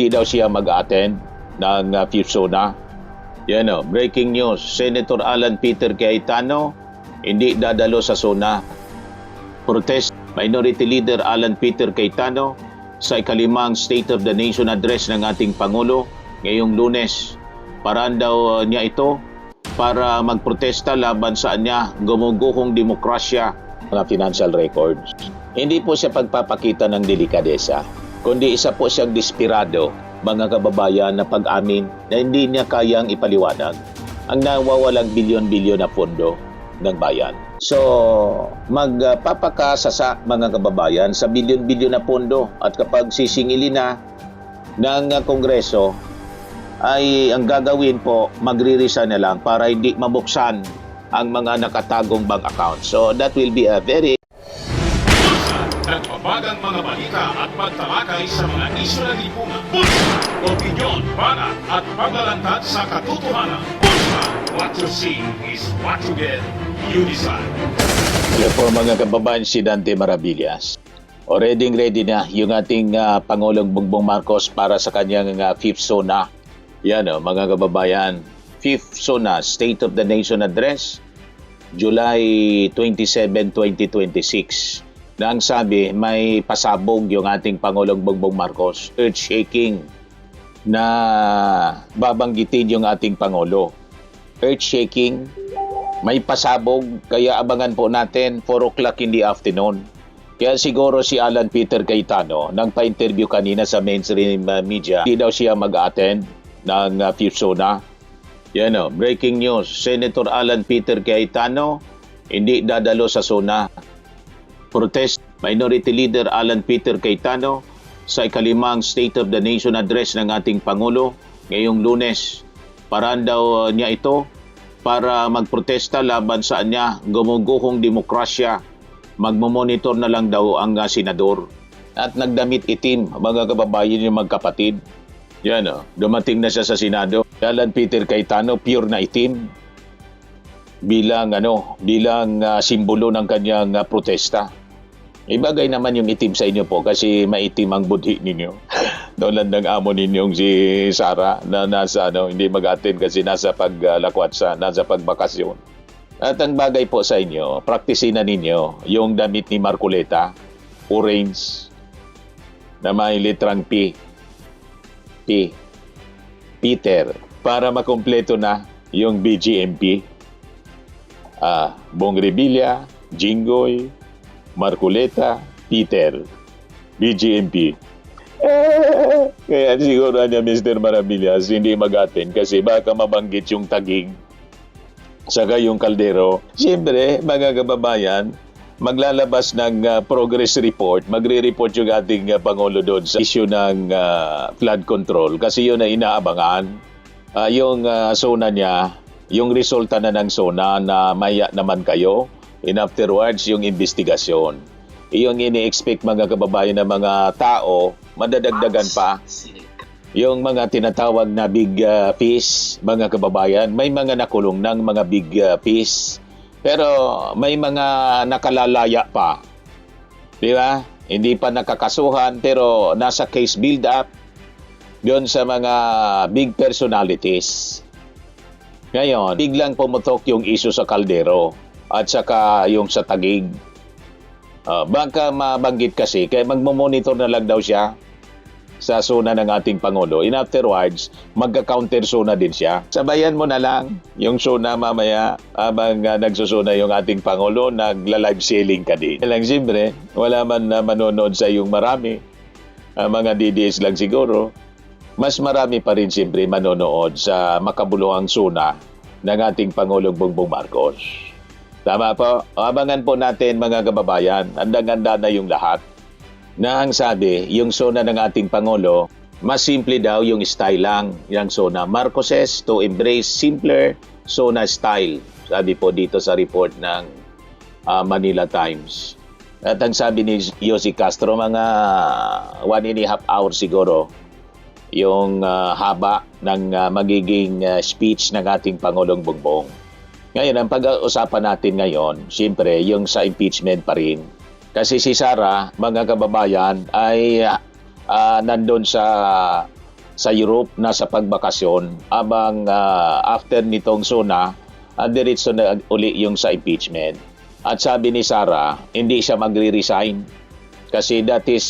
Hindi daw siya mag-attend ng fifth SONA. Yan o, breaking news. Senator Alan Peter Cayetano hindi dadalo sa SONA. Protest Minority Leader Alan Peter Cayetano sa ikalimang State of the Nation address ng ating Pangulo ngayong Lunes. Paraan daw niya ito para magprotesta laban sa niya gumuguhong demokrasya mga financial records. Hindi po siya pagpapakita ng delikadesa, kundi isa po siyang desperado, mga kababayan, na pag-amin na hindi niya kayang ipaliwanag ang nawawalang bilyon-bilyon na pondo ng bayan. So, magpapakasasa mga kababayan sa bilyon-bilyon na pondo at kapag sisingilin na ng Kongreso, ay ang gagawin po, magre-resign na lang para hindi mabuksan ang mga nakatagong bank account. So, that will be a very nagbabagang mga balita at pagtalakay sa mga isyu ng lipunan. Bulsa, opinyon, banat at paglalantad sa katotohanan. Bulsa, what you see is what you get. You decide. Yeah, po mga kababayan, si Dante Maravillas. Ready na yung ating Pangulong Bongbong Marcos para sa kanyang fifth SONA. Yan o, mga kababayan. Fifth SONA, State of the Nation Address, July 27, 2026. Na ang sabi, may pasabog yung ating Pangulong Bongbong Marcos, earth-shaking, na babanggitin yung ating Pangulo. Earth-shaking, may pasabog, kaya abangan po natin 4 o'clock in the afternoon. Kaya siguro si Alan Peter Cayetano, nang pa-interview kanina sa mainstream media, hindi daw siya mag-attend ng fifth SONA. Yan o, breaking news. Senator Alan Peter Cayetano hindi dadalo sa SONA. Protest Minority Leader Alan Peter Cayetano sa ikalimang State of the Nation address ng ating Pangulo ngayong Lunes. Paraan daw niya ito para magprotesta laban sa niya gumuguhong demokrasya. Magmomonitor na lang daw ang senador. At nagdamit itim, mga kababayan yung magkapatid. Yan o, dumating na siya sa Senado. Alan Peter Cayetano, pure na itim. Bilang simbolo ng kanyang protesta. Ibagay naman yung itim sa inyo po kasi maitim ang budhi ninyo. Tulad ng amo ninyong si Sara na nasa hindi mag-attend kasi nasa paglakwatsa, nasa pagbakasyon. At ang bagay po sa inyo, praktisin na ninyo yung damit ni Marcoleta, orange, na may litrang P. Peter, para makumpleto na yung BGMP. Bong Revilla, Jinggoy, Marcoleta, Peter, BGMP. Kaya siguro niya Mr. Maravillas hindi mag-attend kasi baka mabanggit yung Taguig saka yung Caldero. Siyempre, mga kababayan, maglalabas ng progress report, magre-report yung ating Pangulo doon sa issue ng flood control kasi yun na inaabangan. Yung SONA niya, yung resulta na ng SONA na maya naman kayo, and afterwards yung investigasyon. Yung ini-expect mga kababayan ng mga tao, madadagdagan pa. Yung mga tinatawag na big fish, mga kababayan, may mga nakulong ng mga big fish. Pero may mga nakalalaya pa. Di ba? Hindi pa nakakasuhan pero nasa case build-up doon sa mga big personalities. Ngayon, biglang pumutok yung issue sa Caldero at saka yung sa Taguig. Baka mabanggit kasi, kaya magmomonitor na lang daw siya sa SONA ng ating Pangulo. And afterwards, magka-counter SONA din siya. Sabayan mo na lang yung SONA mamaya habang nagsusuna yung ating Pangulo, nagla-live selling ka din. Lang siyempre, wala man na manonood sa yung marami. Mga DDS lang siguro. Mas marami pa rin siyempre manonood sa makabuluhang SONA ng ating Pangulong Bongbong Marcos. Tama po. Abangan po natin mga kababayan. Andang-anda na yung lahat. Na ang sabi, yung SONA ng ating Pangulo, mas simple daw yung style lang. Yung SONA. Marcoses to embrace simpler SONA style. Sabi po dito sa report ng Manila Times. At ang sabi ni Yossi Castro, mga 1.5 hours siguro yung haba ng magiging speech ng ating Pangulong Bongbong. Ngayon, ang pag-uusapan natin ngayon, siyempre, yung sa impeachment pa rin. Kasi si Sara, mga kababayan, ay nandun sa sa Europe na sa pagbakasyon abang after nitong SONA, diretso na uli yung sa impeachment. At sabi ni Sara, hindi siya magre-resign kasi that is,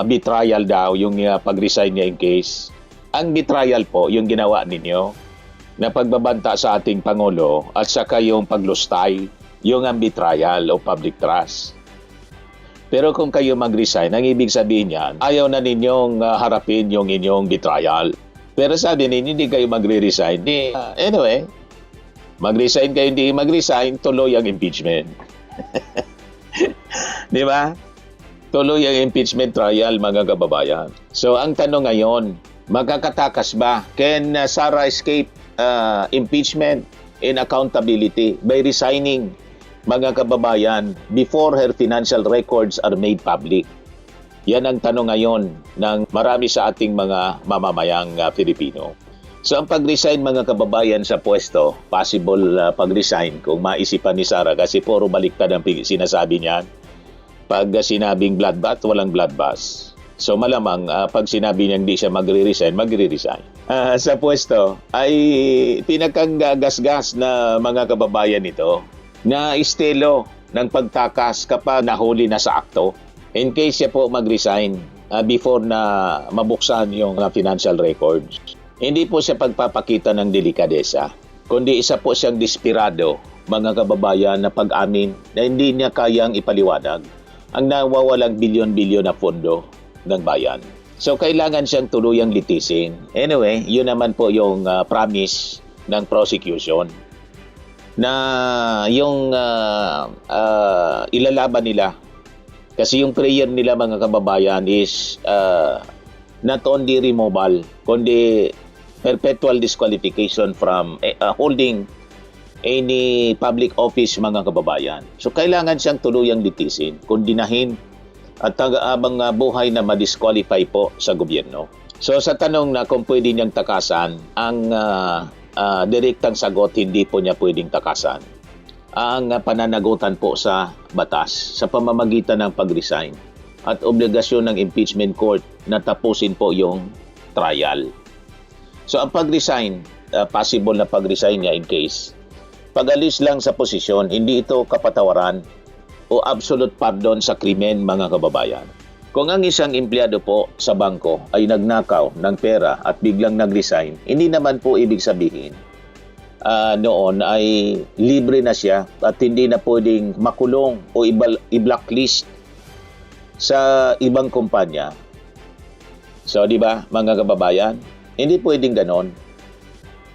betrayal daw yung pag-resign niya in case. Ang betrayal po, yung ginawa ninyo na pagbabanta sa ating Pangulo at saka yung paglustay, yung ang betrayal o public trust. Pero kung kayo mag-resign, ang ibig sabihin niyan, ayaw na ninyong harapin yung inyong betrayal. Pero sabi ninyo, hindi kayo magre-resign. Anyway, mag-resign kayo, hindi mag-resign, tuloy ang impeachment. Di ba? Tuloy ang impeachment trial, mga kababayan. So, ang tanong ngayon, magkakatakas ba? Can Sara escape impeachment and accountability by resigning, mga kababayan, before her financial records are made public? Yan ang tanong ngayon ng marami sa ating mga mamamayang Pilipino. So ang pag-resign, mga kababayan, sa pwesto, possible pag-resign kung maisipan ni Sara kasi puro baliktad ang sinasabi niyan. Pag sinabing bloodbath, walang bloodbath. So malamang pag sinabi niya hindi siya magre-resign, magre-resign. Sa pwesto ay pinagkanggasgas na mga kababayan ito na estilo ng pagtakas kapag nahuli na sa akto in case siya po mag-resign before na mabuksan yung financial records. Hindi po siya pagpapakita ng delikadesa, kundi isa po siyang desperado, mga kababayan, na pag-amin na hindi niya kayang ipaliwanag ang nawawalang bilyon-bilyon na pondo ng bayan. So kailangan siyang tuluyang litisin. Anyway, yun naman po yung promise ng prosecution na yung ilalaban nila. Kasi yung prayer nila, mga kababayan, is not only removal, kundi perpetual disqualification from holding any public office, mga kababayan. So kailangan siyang tuluyang litisin, kundinahin at abang buhay na ma-disqualify po sa gobyerno. So sa tanong na kung pwede niyang takasan, ang direktang sagot, hindi po niya pwedeng takasan ang pananagutan po sa batas sa pamamagitan ng pag-resign at obligasyon ng impeachment court na tapusin po yung trial. So ang pag-resign, possible na pag-resign niya in case, pag-alis lang sa posisyon, hindi ito kapatawaran o absolute pardon sa krimen, mga kababayan. Kung ang isang empleyado po sa bangko ay nagnakaw ng pera at biglang nag-resign, hindi naman po ibig sabihin noon ay libre na siya at hindi na pwedeng makulong o i-blacklist sa ibang kumpanya. So, di ba, mga kababayan? Hindi pwedeng ganon.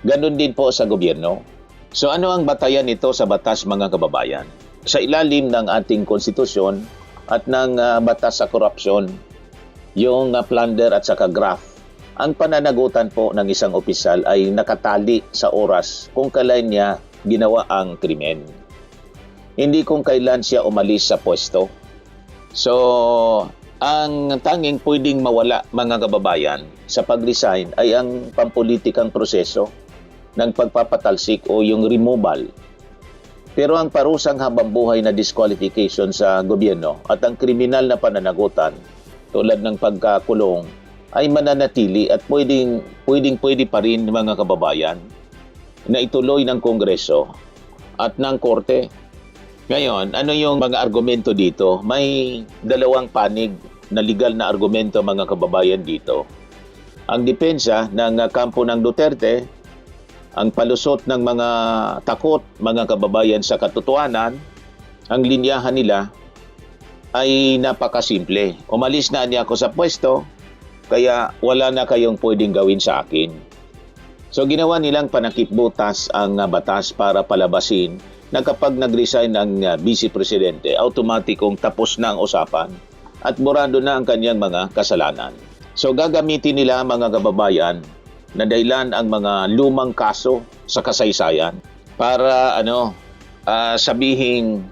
Ganon din po sa gobyerno. So, ano ang batayan nito sa batas, mga kababayan? Sa ilalim ng ating konstitusyon at ng batas sa korupsyon, yung plunder at saka graft, ang pananagutan po ng isang opisyal ay nakatali sa oras kung kailan niya ginawa ang krimen. Hindi kung kailan siya umalis sa pwesto. So, ang tanging pwedeng mawala, mga kababayan, sa pag-resign ay ang pampolitikang proseso ng pagpapatalsik o yung removal. Pero ang parusang habambuhay na disqualification sa gobyerno at ang kriminal na pananagutan tulad ng pagkakulong ay mananatili at pwede pa rin, mga kababayan, na ituloy ng Kongreso at ng Korte. Ngayon, ano yung mga argumento dito? May dalawang panig na legal na argumento, mga kababayan, dito. Ang depensa ng kampo ng Duterte, ang palusot ng mga takot, mga kababayan, sa katotohanan, ang linyahan nila ay napakasimple. Umalis na niya ako sa pwesto, kaya wala na kayong pwedeng gawin sa akin. So ginawa nilang panakipbutas ang batas para palabasin na kapag nag-resign ang Vice Presidente, automatikong tapos na ang usapan at burado na ang kanyang mga kasalanan. So gagamitin nila, mga kababayan, na dahilan ang mga lumang kaso sa kasaysayan para sabihing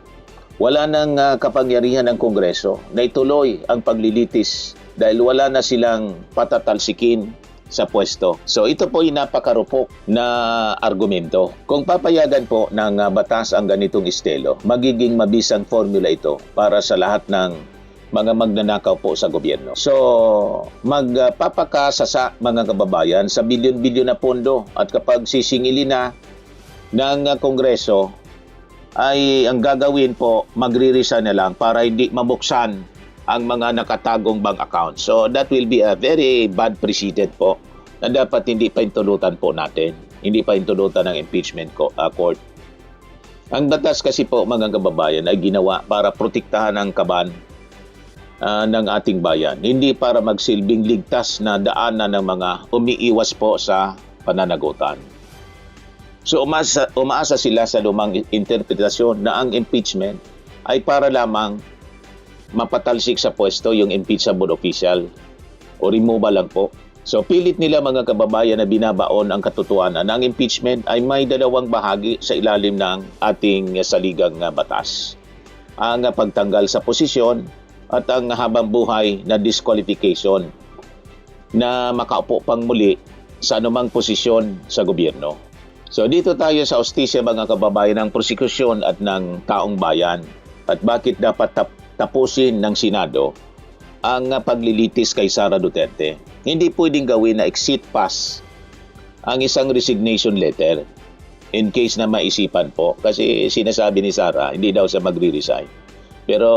wala nang kapangyarihan ng Kongreso na ituloy ang paglilitis dahil wala na silang patatalsikin sa pwesto. So ito po yung napakarupok na argumento. Kung papayagan po ng batas ang ganitong estilo, magiging mabisang formula ito para sa lahat ng mga magnanakaw po sa gobyerno. So, magpapakasasa mga kababayan sa bilyon-bilyon na pondo at kapag sisingilin na ng Kongreso, ay ang gagawin po, magre-resign na lang para hindi mabuksan ang mga nakatagong bank account. So, that will be a very bad precedent po na dapat hindi pa intulutan po natin. Hindi pa intulutan ng impeachment court. Ang batas kasi po mga kababayan ay ginawa para protektahan ang kaban ng ating bayan. Hindi para magsilbing ligtas na daanan ng mga umiiwas po sa pananagutan. So umaasa sila sa lumang interpretasyon na ang impeachment ay para lamang mapatalsik sa pwesto yung impeachable official o removal lang po. So pilit nila mga kababayan na binabaon ang katotohanan na ang impeachment ay may dalawang bahagi sa ilalim ng ating saligang batas. Ang pagtanggal sa posisyon at ang habang buhay na disqualification na makaupo pang muli sa anumang posisyon sa gobyerno. So dito tayo sa hustisya mga kababayan ng prosekusyon at ng taong bayan at bakit dapat tapusin ng Senado ang paglilitis kay Sara Duterte. Hindi pwedeng gawin na exit pass ang isang resignation letter in case na maisipan po kasi sinasabi ni Sara hindi daw siya magre-resign. Pero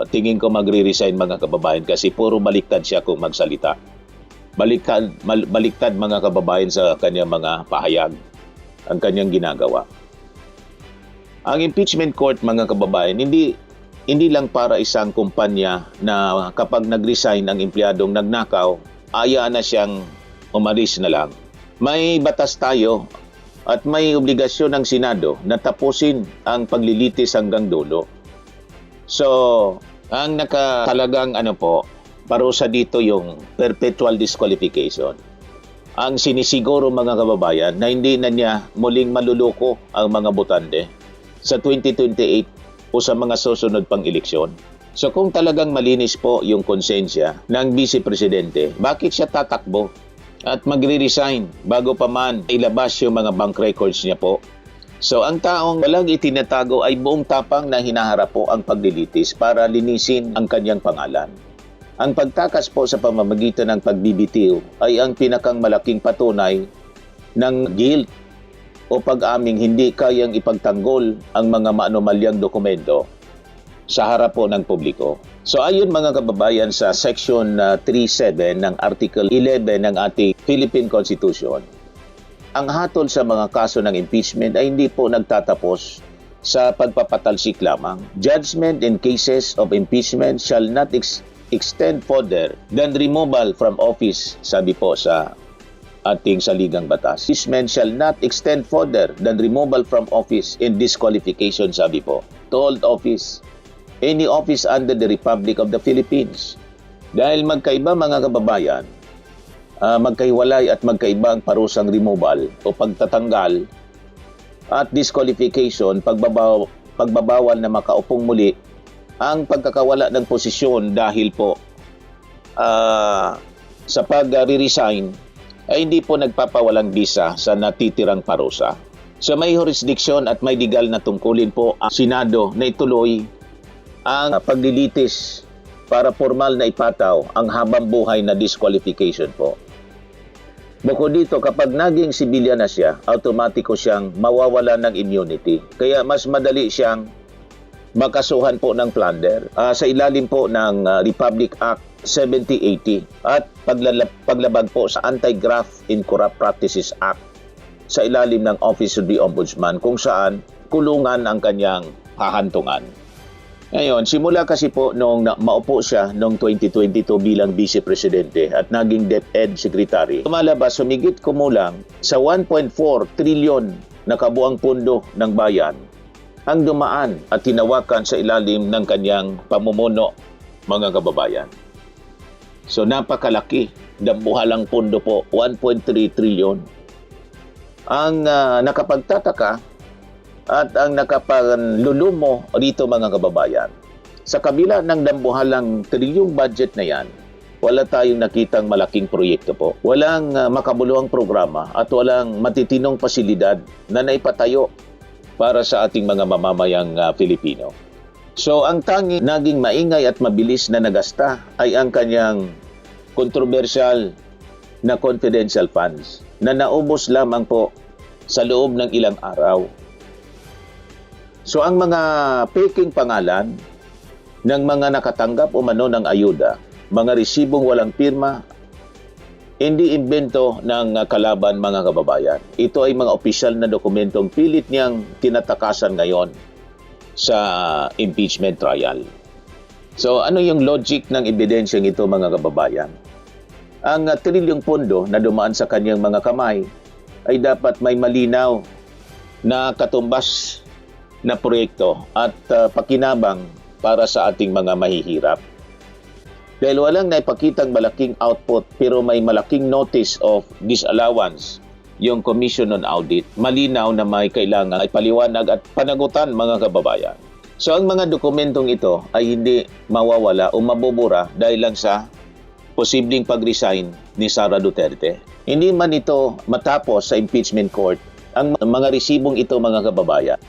tingin ko magre-resign mga kababayan kasi puro baliktad siya kung magsalita. Baliktad mga kababayan sa kanyang mga pahayag ang kanyang ginagawa. Ang impeachment court mga kababayan, hindi lang para isang kumpanya na kapag nag-resign ang empleyadong nagnakaw, hayaan na siyang umalis na lang. May batas tayo at may obligasyon ng Senado na tapusin ang paglilitis hanggang dulo. So, ang nakatalagang parusa dito yung perpetual disqualification. Ang sinisiguro mga kababayan na hindi na niya muling maluloko ang mga botante sa 2028 o sa mga susunod pang eleksyon. So kung talagang malinis po yung konsensya ng Vice Presidente, bakit siya tatakbo at magre-resign bago pa man ilabas yung mga bank records niya po? So ang taong walang itinatago ay buong tapang na hinaharap po ang paglilitis para linisin ang kanyang pangalan. Ang pagtakas po sa pamamagitan ng pagbibitiw ay ang pinakang malaking patunay ng guilt o pag-aming hindi kayang ipagtanggol ang mga maanumalyang dokumento sa harap po ng publiko. So ayon mga kababayan sa Section 37 ng Article 11 ng ating Philippine Constitution, ang hatol sa mga kaso ng impeachment ay hindi po nagtatapos sa pagpapatalsik lamang. Judgment in cases of impeachment shall not extend further than removal from office, sabi po sa ating saligang batas. Impeachment shall not extend further than removal from office and disqualification, sabi po, to hold office, any office under the Republic of the Philippines. Dahil magkaiba mga kababayan, magkahiwalay at magkaiba ang parusang removal o pagtatanggal at disqualification, pagbabawal na makaupong muli ang pagkakawala ng posisyon dahil po sa pag-resign ay hindi po nagpapawalang bisa sa natitirang parusa. So may jurisdiction at may legal na tungkulin po ang Senado na ituloy ang paglilitis para formal na ipataw ang habang buhay na disqualification po. Bukod dito, kapag naging sibilyan na siya, automatiko siyang mawawala ng immunity. Kaya mas madali siyang makasuhan po ng plunder sa ilalim po ng Republic Act 7080 at paglabag po sa Anti-Graft in Corrupt Practices Act sa ilalim ng Office of the Ombudsman kung saan kulungan ang kanyang hahantungan. Ngayon, simula kasi po nung maupo siya noong 2022 bilang Vice Presidente at naging DepEd Secretary, lumalabas humigit kumulang sa 1.4 trilyon na kabuang pondo ng bayan ang dumaan at tinawakan sa ilalim ng kanyang pamumuno, mga kababayan. So napakalaki, dambuhalang pondo po, 1.3 trilyon. Ang nakapagtataka at ang nakapanlulumo dito mga kababayan, sa kabila ng dambuhalang trilyong budget na yan, wala tayong nakitang malaking proyekto po. Walang makabuluhang programa at walang matitinong pasilidad na naipatayo para sa ating mga mamamayang Filipino. So ang tanging naging maingay at mabilis na nagasta ay ang kanyang controversial na confidential funds na naubos lamang po sa loob ng ilang araw. So ang mga peking pangalan ng mga nakatanggap umano ng ayuda, mga resibong walang pirma, hindi imbento ng kalaban mga kababayan. Ito ay mga opisyal na dokumentong pilit niyang tinatakasan ngayon sa impeachment trial. So ano yung logic ng ebidensyang ito mga kababayan? Ang trilyong pondo na dumaan sa kanyang mga kamay ay dapat may malinaw na katumbas na proyekto at pakinabang para sa ating mga mahihirap. Dahil walang naipakitang malaking output pero may malaking notice of disallowance yung Commission on Audit, malinaw na may kailangan ay paliwanag at panagutan mga kababayan. So ang mga dokumentong ito ay hindi mawawala o mabubura dahil lang sa posibleng pag-resign ni Sara Duterte. Hindi man ito matapos sa impeachment court, ang mga resibong ito mga kababayan,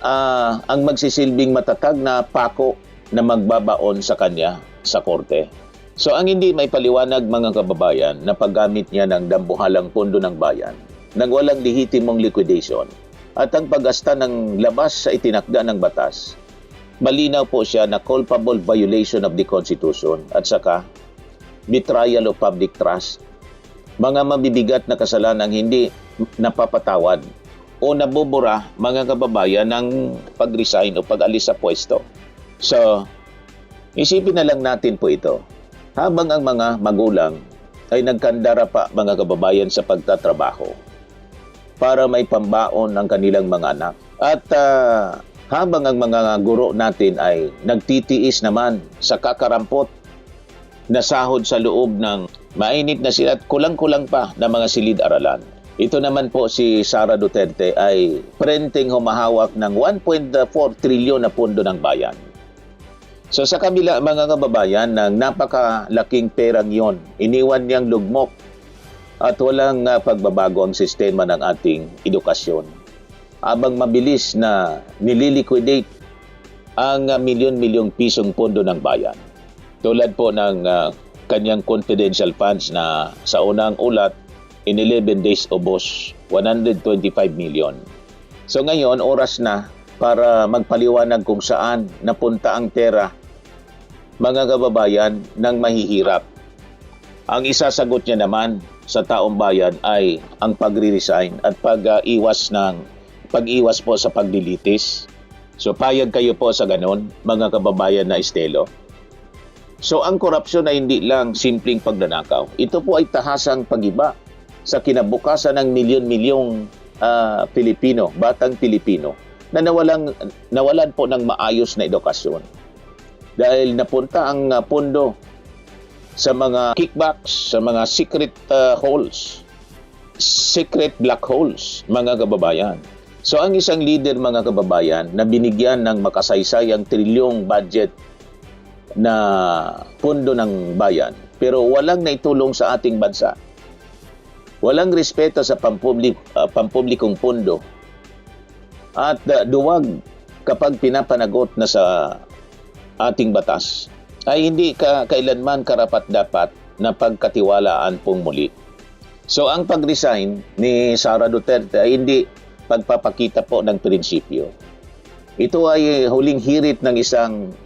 ang magsisilbing matatag na pako na magbabaon sa kanya sa korte. So ang hindi may paliwanag mga kababayan na paggamit niya ng dambuhalang pondo ng bayan nang walang lehitimong liquidation at ang paggasta ng labas sa itinakda ng batas, malinaw po siya na culpable violation of the Constitution at saka betrayal of public trust, mga mabibigat na kasalanang hindi napapatawad o nabubura mga kababayan ng pag-resign o pag-alis sa pwesto. So, isipin na lang natin po ito. Habang ang mga magulang ay nagkandara pa mga kababayan sa pagtatrabaho para may pambaon ang kanilang mga anak. At habang ang mga guro natin ay nagtitiis naman sa kakarampot na sahod sa loob ng mainit na sila at kulang-kulang pa na mga silid-aralan. Ito naman po si Sara Duterte ay prenting humahawak ng 1.4 trilyon na pondo ng bayan. So sa kabila mga kababayan ng napakalaking perang yon, iniwan niyang lugmok at walang pagbabago ang sistema ng ating edukasyon. Habang mabilis na nililiquidate ang milyon-milyong pisong pondo ng bayan. Tulad po ng kanyang confidential funds na sa unang ulat, in 11 days ubos, 125 million. So ngayon, oras na para magpaliwanag kung saan napunta ang pera mga kababayan ng mahihirap. Ang isasagot niya naman sa taong bayan ay ang pagre-resign at pag-iwas po sa paglilitis. So payag kayo po sa ganon, mga kababayan na estelo. So ang korupsyon ay hindi lang simpleng pagnanakaw. Ito po ay tahasang pag-iba sa kinabukasan ng milyon-milyong Pilipino, batang Pilipino na nawalan po ng maayos na edukasyon. Dahil napunta ang pondo sa mga kickbacks, sa mga secret black holes, mga kababayan. So ang isang leader mga kababayan na binigyan ng makasaysayang trilyong budget na pondo ng bayan pero walang naitulong sa ating bansa. Walang respeto sa pampublikong pondo at duwag kapag pinapanagot na sa ating batas ay hindi kailanman karapat-dapat na pagkatiwalaan pong muli. So ang pag-resign ni Sara Duterte ay hindi pagpapakita po ng prinsipyo. Ito ay huling hirit ng isang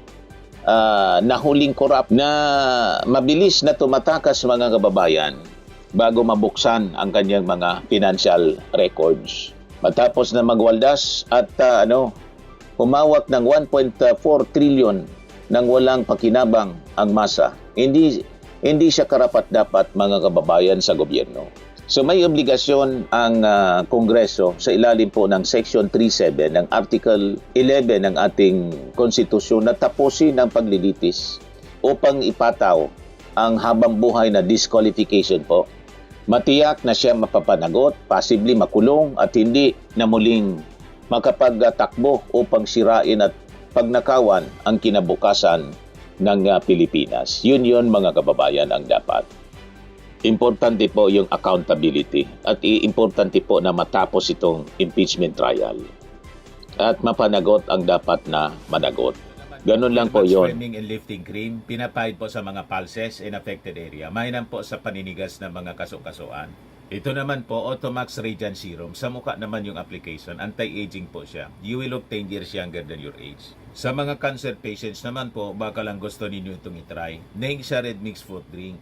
nahuling korap na mabilis na tumatakas mga kababayan bago mabuksan ang kanyang mga financial records. Matapos na magwaldas at humawak ng 1.4 trillion nang walang pakinabang ang masa, hindi siya karapat-dapat mga kababayan sa gobyerno. So may obligasyon ang Kongreso sa ilalim po ng Section 37 ng Article 11 ng ating konstitusyon na tapusin ang paglilitis upang ipataw ang habang buhay na disqualification po. Matiyak na siya mapapanagot, possibly makulong at hindi na muling makapagtakbo upang sirain at pagnakawan ang kinabukasan ng Pilipinas. Yun mga kababayan ang dapat. Importante po yung accountability at importante po na matapos itong impeachment trial at mapanagot ang dapat na managot. Ganun lang po yon. Swimming and lifting cream, pinapahid po sa mga pulses in affected area. Mainam po sa paninigas ng mga kaso-kasuan. Ito naman po, Automax Radiant Serum. Sa mukha naman yung application, anti-aging po siya. You will look 10 years younger than your age. Sa mga cancer patients naman po, baka lang gusto ninyo itong itry. Neng siya red mixed fruit drink.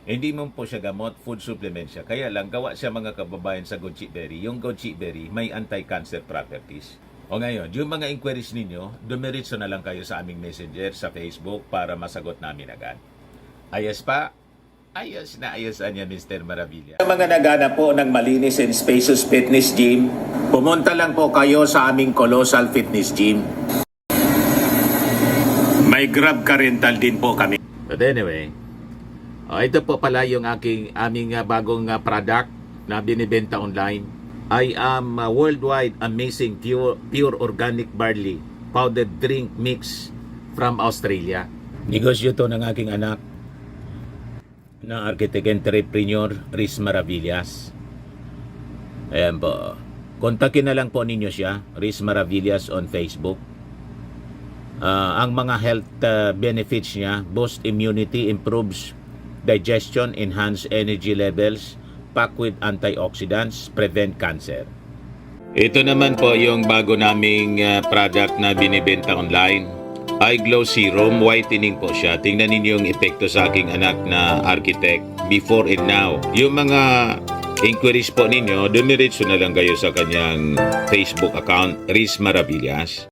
Hindi mo po siya gamot, food supplement siya. Kaya lang, gawa siya mga kababayan sa goji berry. Yung goji berry, may anti-cancer properties. O ngayon, yung mga inquiries ninyo, dumiritso na lang kayo sa aming messenger sa Facebook para masagot namin agad. Ayos pa? Ayos na ayos niya, Mr. Maravilla. Sa mga nagana po ng malinis and spacious fitness gym, pumunta lang po kayo sa aming Colossal Fitness Gym. May Grab ka rental din po kami. But anyway, ito po pala yung aming bagong product na binibenta online. I am worldwide amazing pure organic barley powdered drink mix from Australia. Negosyo to ng aking anak na architect entrepreneur Riz Maravillas. Ayan po. Kontakin na lang po ninyo siya, Riz Maravillas on Facebook. Ang mga health benefits niya, boost immunity, improves digestion, enhance energy levels, packed with antioxidants, prevent cancer. Ito naman po yung bago naming product na binibenta online. Eye Glow Serum, whitening po siya. Tingnan ninyo yung epekto sa aking anak na architect before and now. Yung mga inquiries po ninyo, dumiretso na lang kayo sa kanyang Facebook account, Riz Maravillas.